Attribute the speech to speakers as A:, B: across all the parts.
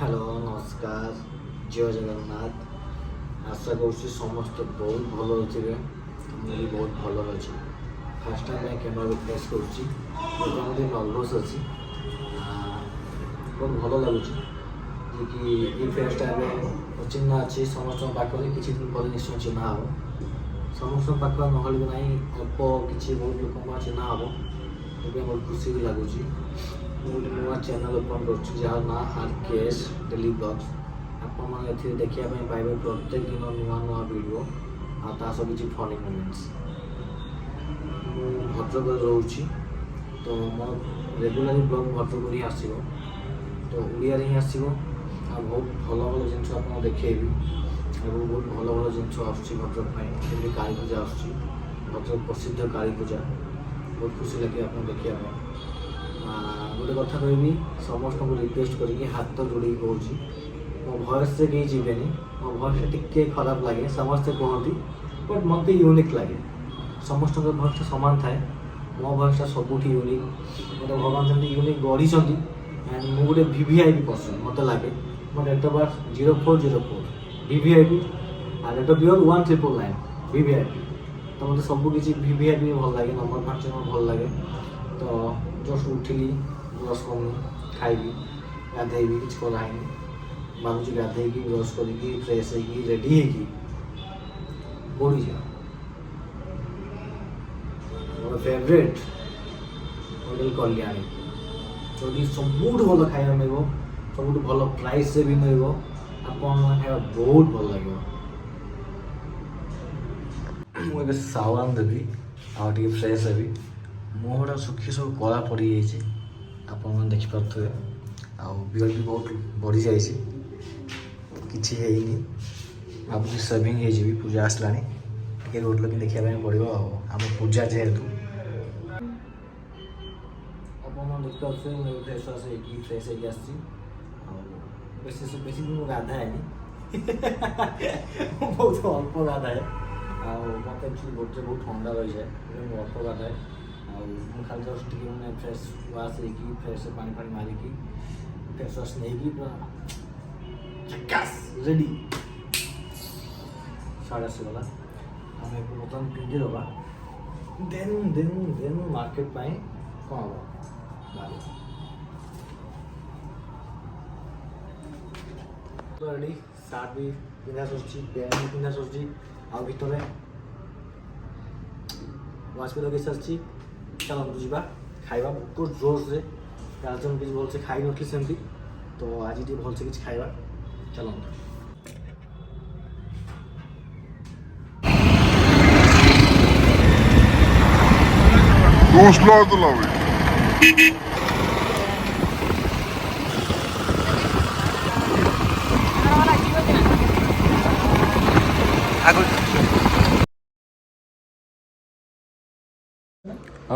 A: Hello नमस्कार जय जगन्नाथ। आशा कर समस्त बहुत भल थे भी बहुत भल अच्छी। फास्ट टाइम मैं कैमेरा फेस कर नर्भस अच्छी बहुत भल लगुच कि ये फेस टाइम चिन्ह अच्छी समस्त पाखे किसी दिन पर निश्चय चिन्ह हम समस्त पाखे ना अल्प कि बहुत लोक चिन्ह हम बहुत खुशी भी लगुच। गोटे नुआ चैनल ओपन कर ना आरकेएस डेली ब्लॉग्स आपने देखा पाइबे प्रत्येक दिन नुआ नुआ वीडियो आस किसी फनी मोमेंट्स। भद्रक रोची तो मो रेगुलार ब्लॉग भद्रक ही आसो तो ओडिया ही आसो बहुत भल भल जिन आप देखेबी बहुत भल भल जिन भद्रक काली पूजा भद्रक प्रसिद्ध काली पूजा बहुत खुशी लगे आप देखा। गोटे कथा कहबी समस्त को रिक्वेस्ट करके हाथ जोड़ी कौच मो भयस से कहीं जीवेनि मो भयस टिके खराब लगे समस्ते कहती बट मत यूनिक लगे समस्त भयस सामान थाए मो भयस सबुठ यूनिक मत भगवान जमी यूनिक गढ़ी एंड मु गोटे वीवीआईपी पर्सन मत लगे मो डेट ऑफ बर्थ 0404 वीवीआईपी और डेट ऑफ बर्थ 1999 वीवीआईपी तो मत सबकि वीवीआईपी भल लगे नंबर पाँच भल लगे तो जस्ट उठिली ब्रश करनी खाइबी गाधेबी किसी करानी भावुँ गाधेकी ब्रश करी फ्रेश रेडी होड़ी जा मोर फेवरेट होटेल कल्याणी जो सबुठ भल खाया मिल सबुठ भल प्राइस से भी मिल आप खाया बहुत भल लगे। मुझे सावन देवी आगे फ्रेश हेबी मुहटा सुखी सब कला पड़ जाइए आपने देखिपे आर्ड भी बहुत बढ़ी जाए कि भावी सेविंग हो पूजा आसला रोड लगे देखा पड़ो आम पूजा जेहेतु देखिए फ्रेश वाश फ्रेश आसी बेस दिन गाधाएनि बहुत अल्प गाधाए मत एक्चुअली बॉडी बहुत ठंडा रही जाए अल्प गाधाए खाली जस्ट टी मैंने फ्रेश वाश हो फ्रेश पानी फानी मारिकी फेस वाश नहीं पूरा रेडी साढ़े आसगला आम बर्तमान पिंधि दबा देन देन देन मार्केट कौन हम तो रेडी सार्ट भी पिंधा सर पैंट भी पिंधा सर आ भितर वाच भी लगे सारी चलते जी खाଇବା बहुत जोर से गार्जन किसी भल से खाई नी सेमती तो आज ये भल से किसी खाଇବା चलते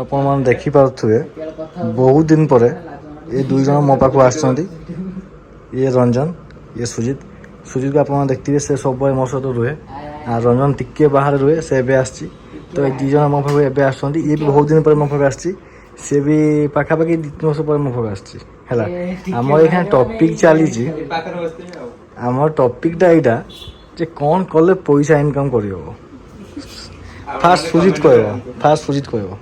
A: आपने देखिपे बहुत दिन पर ये दुई जन मो पाक ये रंजन ये सुजित सुजित को आप देखते से सब मो सहित रुहे रंजन टिके बाहर रुहे से तो ये दुई जन मो पाक ये भी बहुत दिन पर मो पाक सी भी पाखापाखि 2-3 वर्ष पर मो पाक आम ये टॉपिक चली आम टॉपिकटा यहाँ जे कौन कले पैसा इनकम कर फास्ट सुजित कह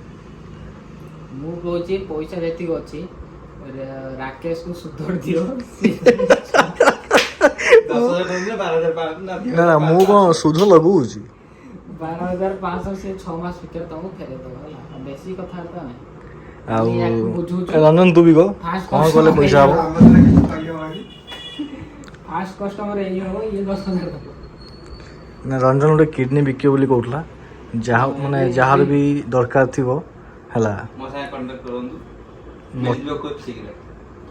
B: मुझे पैसा जी अच्छी राकेश को सुधर दियो
A: ना मु कौन सुध लगू
B: 12,500 से 6 मास भीतर तुमको फेरे दबा बेसी कथा
A: रंजन तू भी कह कौन कले पैसा हम
B: फास्ट कस्टमर ये 10,000
A: ना रंजन गोटे किडनी बिकियो बोली कहला जहाँ माने जहाँ भी दरकार थी हला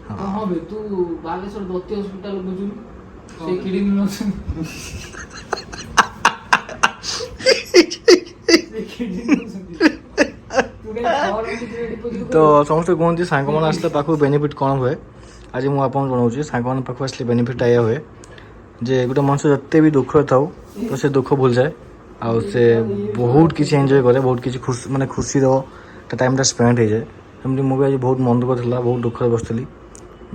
B: हाँ बे तू बालेश्वर दत्ती हॉस्पिटल बुझुन से किडनी नो
A: तो समस्त कहते सांग मैंने आसले पाख बेनिफिट कौन हुए आज मुझे जनाऊँ सांग मैंने पाख आसले बेनिफिट आया हुए जे गोटे मनुष्य जिते भी दुख था तो से दुख भूल जाए आउ से बहुत किसी एंजॉय करे बहुत किसी खुशी माने खुशी टाइमटा स्पेंड हो जाए सेमती मुझे आज बहुत मन दुख था बहुत दुख बसती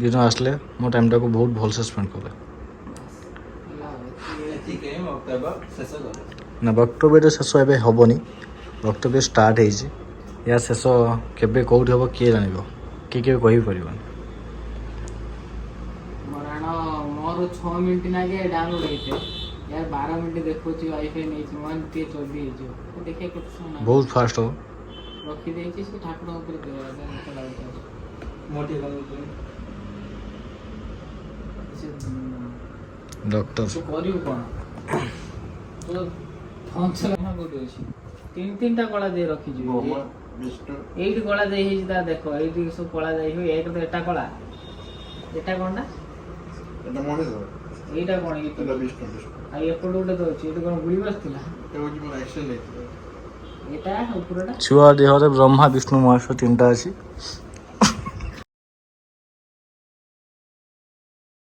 A: दिन आसले मो टाइमटा को बहुत भलसे स्पेंड कले
B: ହେଲା ଆଉ।
C: ଏତିକି ବକ୍ତବ୍ୟ ଶେଷ କରେ।
A: ना वक्तव्य शेष एवं हेनी वक्तव्य स्टार्ट हो या शेष केबे कौटी हम किए जान किए के कहीपर
B: ମରାଣ ମୋର 6 ମିନିଟ୍ ନାକେ ଡାଉନଲୋଡ୍ ହେଇथे यार 12 ମିନିଟ୍ ଦେଖୁଛି ୱାଇଫାଇ ନେଇଛି ମାନେ ଟିକେ ଜଲ୍ଦି ହେଇଯିବ ଦେଖିଆ କେତେ ସମୟ ଲାଗିବ।
A: बहुत फास्ट हो
B: ରଖିଦେଇଛି ସେ ଠାକୁରଙ୍କ ଉପରେ ଦେବା ମତେ ଲାଗୁଛି
C: ମୋ ଟିକେ କଣ କହୁଥିଲି?
B: ସେ
A: डॉक्टर
B: ତୁ କରିବୁ କଣ ତୁ ଫଙ୍କସନ୍ କୋଉଠି ଅଛି ତିନିଟା କଳା ଦେଇ ରଖିଛୁ
C: ବ୍ରହ୍ମା ବିଷ୍ଣୁ
B: ଏଇଠି କଳା ଦେଇ ହେଇଛି ତା ଦେଖ ଏଇଠି ସବୁ କଳା ଦେଇ ହୁଏ ଏକ ତ ଏଟା କଳା ଏଟା କଣ ନା
C: ଏଟା ମଣିଷ
B: ଏଇଟା କଣ
C: ଏଟା ବିଷ୍ଣୁ ବିଷ୍ଣୁ
B: ଆଉ ଏପଟେ ଗୋଟେ ତ ଅଛି ଏଠି କଣ ଗୁଳି ବସିଥିଲା
C: ଏଟା ହଉଛି ମୋର ଆକ୍ସିଡେଣ୍ଟ ହେଇଥିଲା।
B: ଏଟା ଉପରଟା
A: छुआ देह ब्रह्मा विष्णु महेश तीन टा अच्छी